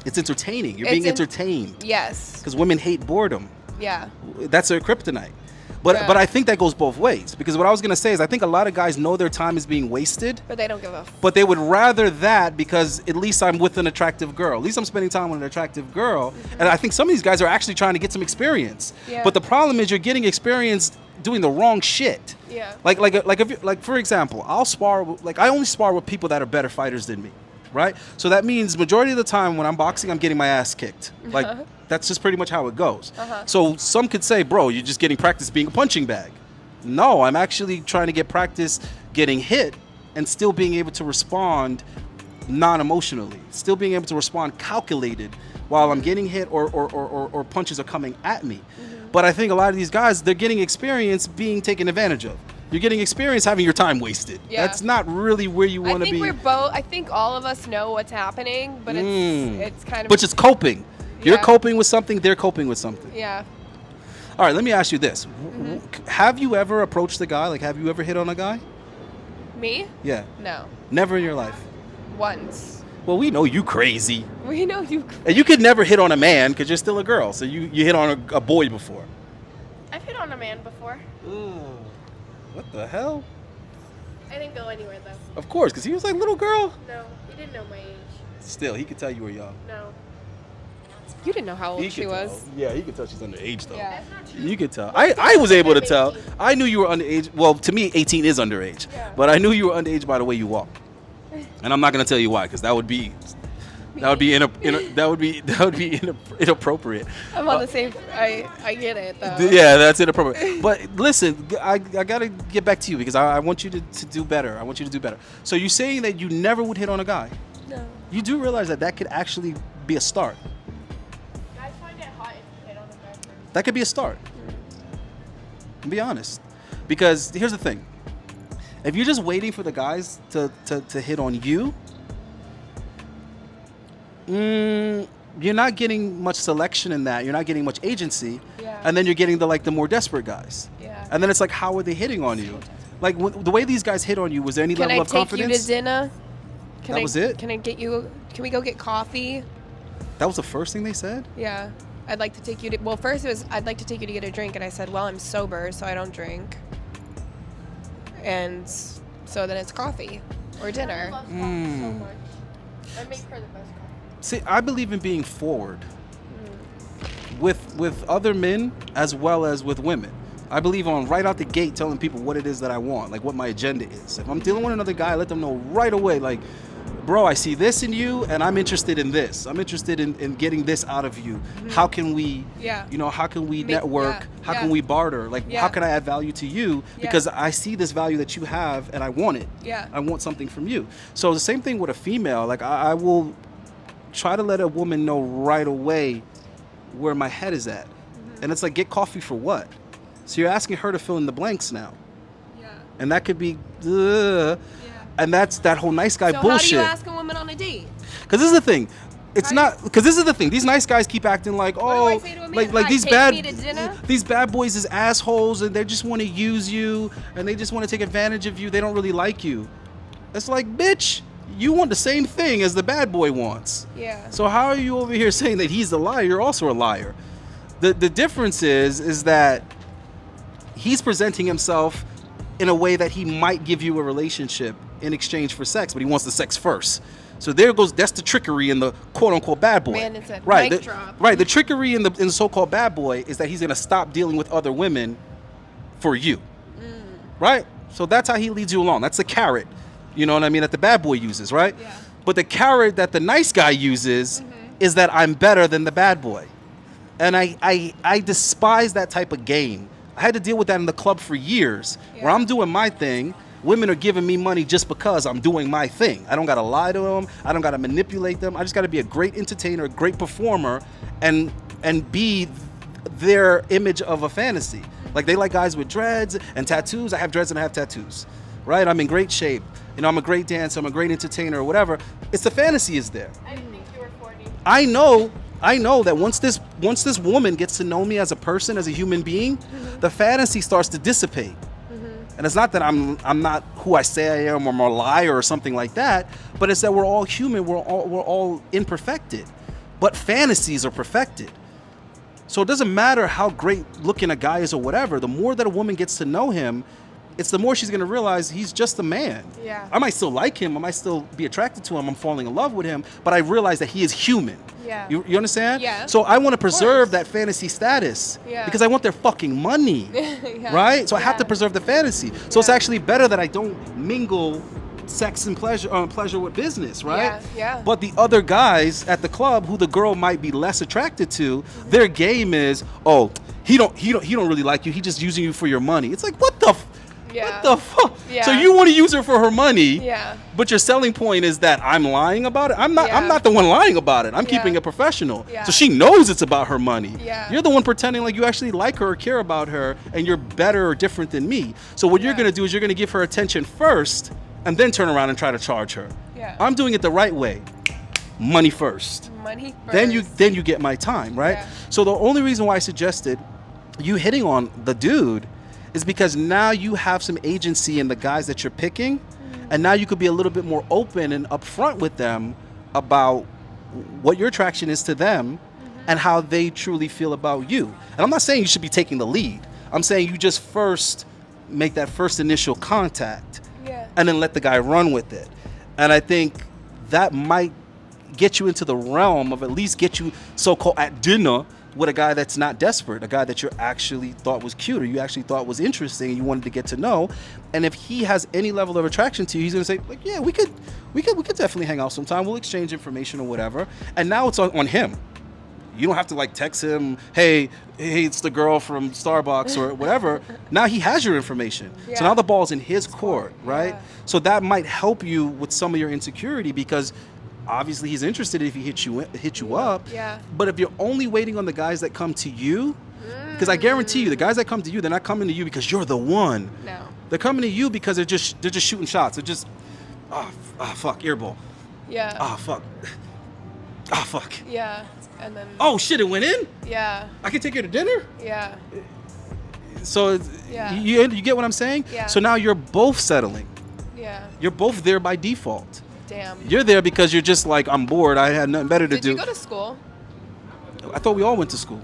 it's entertaining. You're It's being en- entertained. Yes. Because women hate boredom. Yeah. That's their kryptonite. But Yeah. but I think that goes both ways. Because what I was going to say is I think a lot of guys know their time is being wasted. But they don't give a But they would rather that because at least I'm with an attractive girl. At least I'm spending time with an attractive girl. And I think some of these guys are actually trying to get some experience. Yeah. But the problem is you're getting experience doing the wrong shit. Yeah. Like for example, I only spar with people that are better fighters than me, right? So that means majority of the time when I'm boxing, I'm getting my ass kicked. Like that's just pretty much how it goes. So some could say, bro, you're just getting practice being a punching bag. No, I'm actually trying to get practice getting hit and still being able to respond non-emotionally, still being able to respond calculated while I'm getting hit or punches are coming at me. But I think a lot of these guys, they're getting experience being taken advantage of. You're getting experience having your time wasted. Yeah. That's not really where you want to be. I think all of us know what's happening, but it's kind of But it's coping. You're Yeah. coping with something, they're coping with something. Yeah. All right, let me ask you this. Have you ever approached a guy? Like, have you ever hit on a guy? Me? Yeah. No. Never in your life. Once. Well, we know you crazy. We know you. And you could never hit on a man because you're still a girl. So you hit on a boy before. I've hit on a man before. What the hell? I didn't go anywhere though. Of course, because he was like, little girl. No, he didn't know my age. Still, he could tell you were young. No. You didn't know how old He she could was. tell. Yeah, he could tell she's underage though. Yeah. That's not true. You could tell. I was able to tell. I knew you were underage. Well, to me, 18 is underage. Yeah. But I knew you were underage by the way you walk. And I'm not going to tell you why, because that would be be. That would be inappropriate. I'm on the same. I get it though. Yeah, that's inappropriate. But listen, I gotta get back to you because I want you to do better. I want you to do better. So you're saying that you never would hit on a guy. No. You do realize that could actually be a start. Guys find it hot if you hit on a guy first. That could be a start. Be honest. Because here's the thing. If you're just waiting for the guys to hit on you, you're not getting much selection in that. You're not getting much agency. Yeah. And then you're getting the more desperate guys. Yeah. And then it's like, how are they hitting on you? Like the way these guys hit on you, was there any Can level I of take confidence? you to dinner? That was it? Can I get you? Can we go get coffee? That was the first thing they said? Yeah. I'd like to take you to. Well, first it was I'd like to take you to get a drink, and I said, well, I'm sober, so I don't drink. And so then it's coffee or dinner. I love coffee so much. I make her the best coffee. See, I believe in being forward with other men as well as with women. I believe on right out the gate telling people what it is that I want, like what my agenda is. If I'm dealing with another guy, I let them know right away, like, bro, I see this in you and I'm interested in this. I'm interested in getting this out of you. How can we, how can we network? How can we barter? Like, how can I add value to you? Because I see this value that you have and I want it. Yeah. I want something from you. So the same thing with a female. Like, I will try to let a woman know right away where my head is at. And it's like, get coffee for what? So you're asking her to fill in the blanks now. Yeah. And that could be, and that's that whole nice guy bullshit. So how do you ask a woman on a date? Because this is the thing. It's not, because this is the thing. These nice guys keep acting like, do I say to a man? like Hi, these take me to dinner? these bad boys is assholes and they just want to use you and they just want to take advantage of you. They don't really like you. It's like, bitch, you want the same thing as the bad boy wants. Yeah. So how are you over here saying that he's the liar? You're also a liar. The difference is that he's presenting himself in a way that he might give you a relationship in exchange for sex, but he wants the sex first. So that's the trickery in the quote-unquote bad boy. Man, it's a right, mic drop. Right, the trickery in the so-called bad boy is that he's going to stop dealing with other women for you. Right? So that's how he leads you along. That's the carrot, you know what I mean, that the bad boy uses, right? Yeah. But the carrot that the nice guy uses is that I'm better than the bad boy. And I despise that type of game. I had to deal with that in the club for years, where I'm doing my thing. Women are giving me money just because I'm doing my thing. I don't got to lie to them. I don't got to manipulate them. I just got to be a great entertainer, a great performer, and be their image of a fantasy. Like, they like guys with dreads and tattoos. I have dreads and I have tattoos, right? I'm in great shape. You know, I'm a great dancer. I'm a great entertainer or whatever. It's the fantasy is there. I didn't think you were 40. I know that once this woman gets to know me as a person, as a human being, the fantasy starts to dissipate. And it's not that I'm not who I say I am, or I'm a liar or something like that, but it's that we're all human, we're all imperfected. But fantasies are perfected. So it doesn't matter how great looking a guy is or whatever, the more that a woman gets to know him, it's the more she's going to realize he's just a man. Yeah. I might still like him, I might still be attracted to him, I'm falling in love with him, but I realize that he is human. Yeah. You understand? Yeah. So I want to preserve that fantasy status because I want their fucking money, right? So I have to preserve the fantasy. So it's actually better that I don't mingle sex and pleasure with business, right? Yeah, yeah. But the other guys at the club who the girl might be less attracted to, their game is, oh, he don't really like you. He just using you for your money. It's like, what the what the fuck? Yeah. So you want to use her for her money, Yeah. but your selling point is that I'm lying about it? I'm not the one lying about it. I'm keeping it professional. Yeah. So she knows it's about her money. Yeah. You're the one pretending like you actually like her or care about her and you're better or different than me. So what you're going to do is you're going to give her attention first and then turn around and try to charge her. Yeah. I'm doing it the right way. Money first. Money first. Then you get my time, right? Yeah. So the only reason why I suggested you hitting on the dude is because now you have some agency in the guys that you're picking, and now you could be a little bit more open and upfront with them about what your attraction is to them and how they truly feel about you. And I'm not saying you should be taking the lead. I'm saying you just first make that first initial contact and then let the guy run with it. And I think that might get you into the realm of at least get you so-called at dinner with a guy that's not desperate, a guy that you actually thought was cute or you actually thought was interesting and you wanted to get to know. And if he has any level of attraction to you, he's gonna say, like, yeah, we could definitely hang out sometime. We'll exchange information or whatever. And now it's on him. You don't have to like text him, hey, it's the girl from Starbucks or whatever. Now he has your information. Yeah. So now the ball's in his court, right? Yeah. So that might help you with some of your insecurity because obviously he's interested if he hit you up. Yeah. But if you're only waiting on the guys that come to you, because I guarantee you, the guys that come to you, they're not coming to you because you're the one. No. They're coming to you because they're just shooting shots. They're just, fuck, airball. Yeah. Fuck. Fuck. Yeah. And then. Oh shit, it went in? Yeah. I can take you to dinner? Yeah. So Yeah. you get what I'm saying? Yeah. So now you're both settling. Yeah. You're both there by default. Damn. You're there because you're just like, I'm bored. I had nothing better to Did do. you go to school? I thought we all went to school.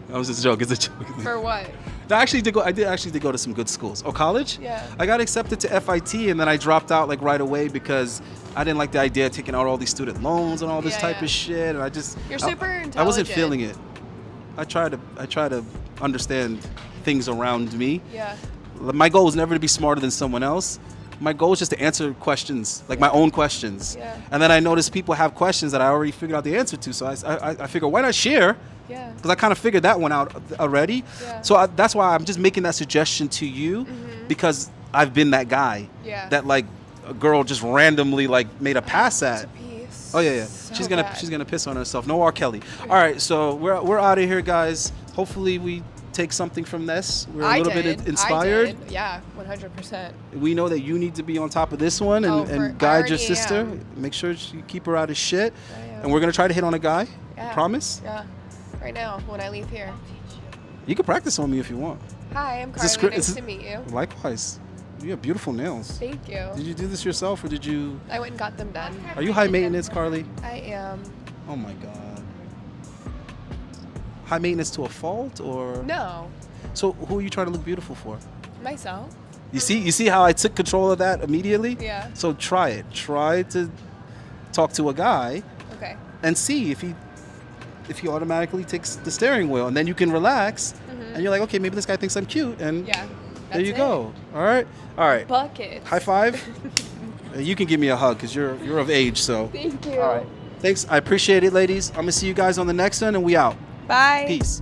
That was just a joke. It's a joke. For what? I did actually go to some good schools. Oh, college? Yeah. I got accepted to FIT and then I dropped out like right away because I didn't like the idea of taking out all these student loans and all this Yeah, type yeah. of shit. And You're super intelligent. I wasn't feeling it. I try to understand things around me. Yeah. My goal is never to be smarter than someone else. My goal is just to answer questions, like my own questions. Yeah. And then I notice people have questions that I already figured out the answer to. So I figure, why not share? Yeah. Because I kind of figured that one out already. Yeah. So that's why I'm just making that suggestion to you because I've been that guy Yeah. that like a girl just randomly like made a pass at. Peace. Oh yeah. So she's bad. gonna piss on herself. No R. Kelly. All right, so we're out of here, guys. Hopefully we take something from this. We're a little bit inspired. I did. Yeah, 100%. We know that you need to be on top of this one Oh, and I guide your already sister. am. Make sure you keep her out of shit. I am. And we're gonna try to hit on a guy. Yeah. Promise? Yeah. Right now, when I leave here. You can practice on me if you want. Hi, I'm Is this Carly. cri- Nice is to it- meet you. Likewise. You have beautiful nails. Thank you. Did you do this yourself or did you... I went and got them done. Are you high maintenance, Carly? I am. Oh my God. High maintenance to a fault or... No, So who are you trying to look beautiful for? myself. You see how I took control of that immediately? Yeah. So try it. Try to talk to a guy Okay. and see if he automatically takes the steering wheel, and then you can relax and you're like, okay, maybe this guy thinks I'm cute, and Yeah. there you that's go. All right. Buckets. High five. You can give me a hug because you're of age. So Thank you. all right. Thanks. I appreciate it, ladies. I'm gonna see you guys on the next one, and we out. Bye. Peace.